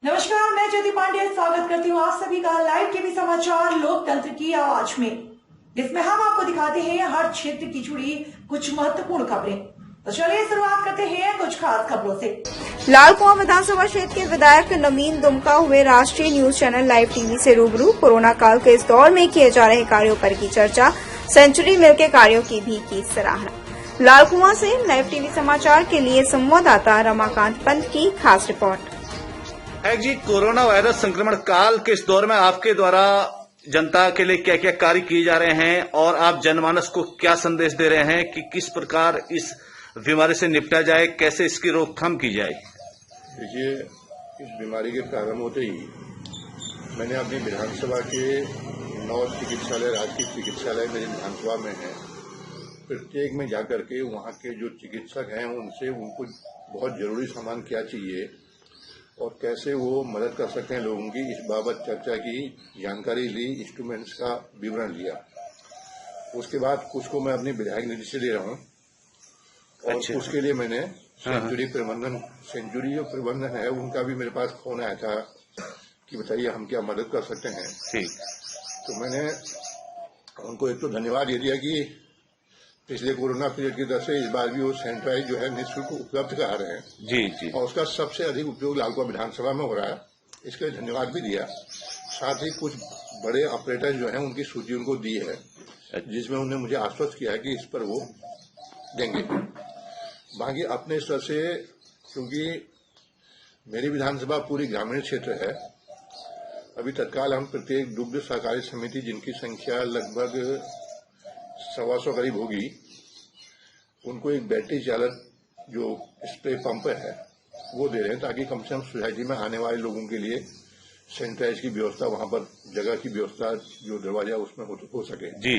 नमस्कार, मैं ज्योति पांडे स्वागत करती हूँ आप सभी का लाइव टीवी समाचार लोकतंत्र की आवाज में, जिसमें हम आपको दिखाते हैं हर क्षेत्र की जुड़ी कुछ महत्वपूर्ण खबरें। तो चलिए शुरुआत करते हैं कुछ खास खबरों से। लालकुआं विधानसभा क्षेत्र के विधायक नवीन दुमका हुए राष्ट्रीय न्यूज चैनल लाइव टीवी से रूबरू। कोरोना काल के इस दौर में किए जा रहे कार्यों पर की चर्चा, सेंचुरी मिल के कार्यों की भी की सराहना। लालकुआं से लाइव टीवी समाचार के लिए संवाददाता रमाकांत पंत की खास रिपोर्ट। जी, कोरोना वायरस संक्रमण काल के इस दौर में आपके द्वारा जनता के लिए क्या क्या कार्य किए जा रहे हैं और आप जनमानस को क्या संदेश दे रहे हैं कि किस प्रकार इस बीमारी से निपटा जाए, कैसे इसकी रोकथाम की जाए? देखिए, इस बीमारी के प्रारंभ होते ही मैंने अपनी विधानसभा के 9 चिकित्सालय, राजकीय चिकित्सालय मेरी विधानसभा में है, प्रत्येक में जाकर के वहाँ के जो चिकित्सक हैं उनसे उनको बहुत जरूरी सामान क्या चाहिए और कैसे वो मदद कर सकते हैं लोगों की, इस बाबत चर्चा की, जानकारी ली, इंस्ट्रूमेंट्स का विवरण लिया। उसके बाद कुछ को मैं अपनी विधायक निधि से दे रहा हूँ और उसके लिए मैंने सेंचुरी जो प्रबंधन है उनका भी मेरे पास फोन आया था कि बताइए हम क्या मदद कर सकते हैं। ठीक। तो मैंने उनको एक तो धन्यवाद ये दिया कि पिछले कोरोना पीरियड की तरह से इस बार भी वो सैनिटाइज जो है निःशुल्क उपलब्ध करा रहे हैं। जी। और उसका सबसे अधिक उपयोग लालकुआं विधानसभा में हो रहा है, इसके लिए धन्यवाद भी दिया। साथ ही कुछ बड़े ऑपरेटर जो हैं उनकी सूची उनको दी है, जिसमें उन्होंने मुझे आश्वस्त किया है कि इस पर वो देंगे। बाकी अपने स्तर से, क्योंकि मेरी विधानसभा पूरी ग्रामीण क्षेत्र है, अभी तत्काल हम प्रत्येक दुग्ध सहकारी समिति जिनकी संख्या लगभग 125 करीब होगी, उनको एक बैटरी चालक जो स्प्रे पंप है वो दे रहे हैं, ताकि कम से कम सोसाइटी में आने वाले लोगों के लिए सैनिटाइज की व्यवस्था, वहां पर जगह की व्यवस्था जो दरवाजा उसमें हो सके जी।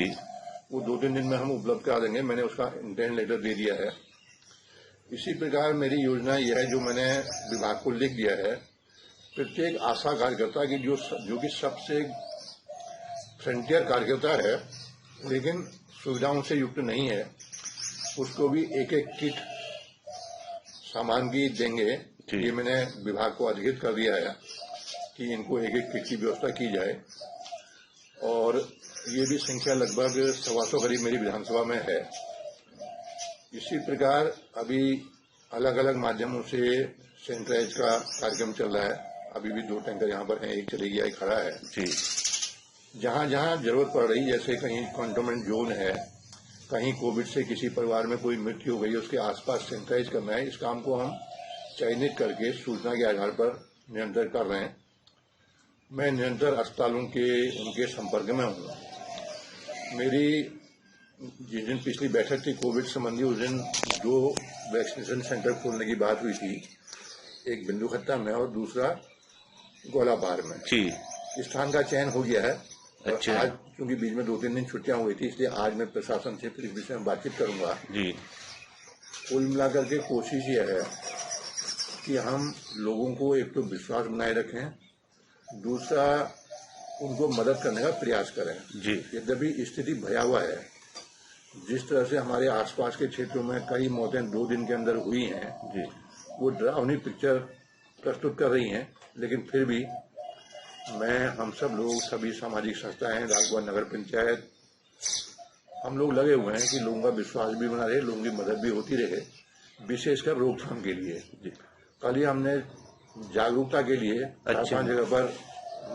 वो 2-3 दिन में हम उपलब्ध करा देंगे। मैंने उसका इंटेंट लेटर दे दिया है। इसी प्रकार मेरी योजना यह है, जो मैंने विभाग को लिख दिया है, प्रत्येक आशा कार्यकर्ता की जो कि सबसे फ्रंटियर कार्यकर्ता है लेकिन सुविधाओं से युक्त नहीं है, उसको भी एक एक किट सामान की देंगे। ये मैंने विभाग को अधिकृत कर दिया है कि इनको एक एक किट की व्यवस्था की जाए और ये भी संख्या लगभग 125 करीब मेरी विधानसभा में है। इसी प्रकार अभी अलग अलग माध्यमों से सैनिटाइज का कार्यक्रम चल रहा है। अभी भी 2 टैंकर यहाँ पर हैं, एक चले गया, एक खड़ा है जी। जहाँ जहाँ जरूरत पड़ रही, जैसे कहीं कंटेनमेंट जोन है, कहीं कोविड से किसी परिवार में कोई मृत्यु हो गई, उसके आसपास सैनिटाइज करना है, इस काम को हम चयनित करके सूचना के आधार पर निरंतर कर रहे हैं। मैं निरंतर अस्पतालों के उनके संपर्क में हूँ। मेरी जिस दिन पिछली बैठक थी कोविड संबंधी, उस दिन 2 वैक्सीनेशन सेंटर खोलने की बात हुई थी, एक बिंदुखत्ता में और दूसरा गोलाबार में जी। स्थान का चयन हो गया है। अच्छा। आज क्योंकि बीच में 2-3 दिन छुट्टियां हुई थी, इसलिए आज मैं प्रशासन से इस विषय में बातचीत करूंगा जी। कुल मिलाकर के कोशिश यह है कि हम लोगों को एक तो विश्वास बनाए रखें, दूसरा उनको मदद करने का प्रयास करें जी। यद्यपि स्थिति भयावह है, जिस तरह से हमारे आसपास के क्षेत्रों में कई मौतें 2 दिन के अंदर हुई हैं जी, वो डरावनी पिक्चर प्रस्तुत कर रही हैं। लेकिन फिर भी मैं, हम सब लोग, सभी सामाजिक संस्थाएं, लालकुआं नगर पंचायत, हम लोग लगे हुए हैं कि लोगों का विश्वास भी बना रहे, लोगों की मदद भी होती रहे, विशेषकर रोकथाम के लिए जी। कल ही हमने जागरूकता के लिए 4-5 जगह पर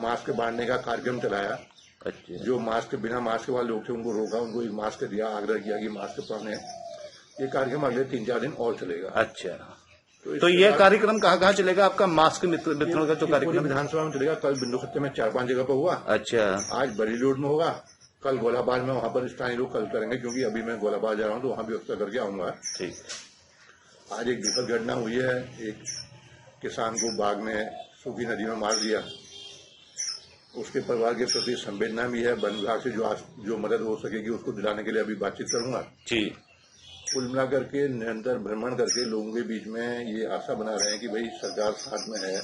मास्क बांटने का कार्यक्रम चलाया। अच्छा। जो मास्क, बिना मास्क वाले लोग थे उनको रोका, उनको एक मास्क दिया, आग्रह किया कि मास्क पहने। ये कार्यक्रम अगले 3-4 दिन और चलेगा। अच्छा। तो ये कार्यक्रम कहाँ चलेगा आपका, मास्क वितरण का जो कार्यक्रम? विधानसभा में चलेगा। कल बिंदुखत्ते में 4-5 जगह पर हुआ। अच्छा। आज बड़ी रोड में होगा, कल गोलाबार में, वहां पर स्थानीय लोग कल करेंगे, क्योंकि अभी मैं गोलाबार जा रहा हूँ तो वहां व्यवस्था करके आऊंगा। ठीक। आज एक दुखद घटना हुई है, एक किसान को बाघ ने सूखी नदी में मार दिया। उसके परिवार के प्रति संवेदना भी है। वन विभाग से जो मदद हो सकेगी उसको दिलाने के लिए अभी बातचीत करूंगा जी। कुल मिलाकर के निरंतर भ्रमण करके लोगों के बीच में ये आशा बना रहे हैं कि भाई सरकार साथ में है,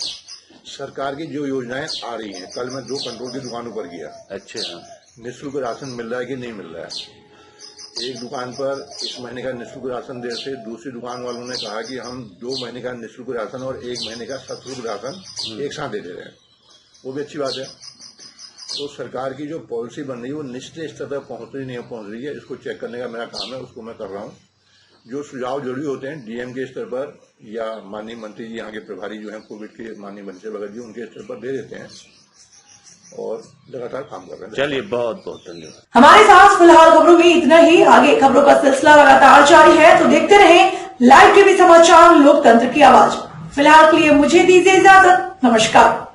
सरकार की जो योजनाएं आ रही हैं। कल मैं 2 कंट्रोल की दुकानों पर गया। अच्छा। निःशुल्क राशन मिल रहा है कि नहीं मिल रहा है, एक दुकान पर 1 महीने का निःशुल्क राशन दे रहे थे, दूसरी दुकान वालों ने कहा कि हम 2 महीने का निःशुल्क राशन और 1 महीने का सशुल्क राशन एक साथ दे रहे हैं। वो भी अच्छी बात है। तो सरकार की जो पॉलिसी बन रही है वो निचले स्तर तक पहुंच रही है, इसको चेक करने का मेरा काम है, उसको मैं कर रहा हूँ। जो सुझाव जरूरी होते हैं डीएम के स्तर पर या माननीय मंत्री जी, यहाँ के प्रभारी जो हैं कोविड के माननीय मंत्री भगत जी, उनके स्तर पर दे देते हैं और लगातार काम कर रहे हैं। चलिए, बहुत बहुत धन्यवाद। हमारे साथ फिलहाल खबरों में इतना ही। आगे खबरों का सिलसिला लगातार जारी है, तो देखते रहें लाइव टीवी समाचार, लोकतंत्र की आवाज। फिलहाल के लिए मुझे दीजिए इजाजत। नमस्कार।